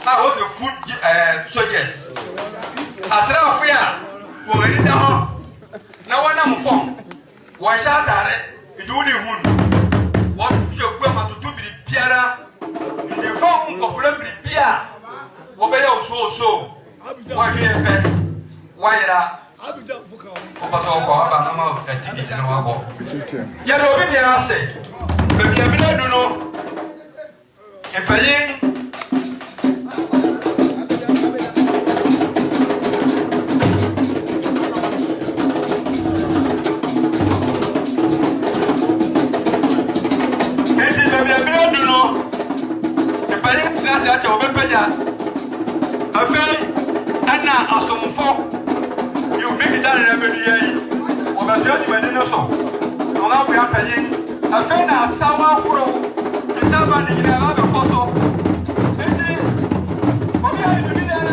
I was a food soldiers. I said, "Oh, fear, we're in the hall. Now, when I'm from, why shall I do the wound? What if your grandma to do with the piara? The phone of Rebbe Pia. Obey so. Why be a pen? Why that? I'll be done for Obama activity in our home. Yellow, I say, but I don't know. If I you make it done every year. Or a judge when you so. Now we are paying a fair now, sour pro. The number in another apostle. What are you doing there?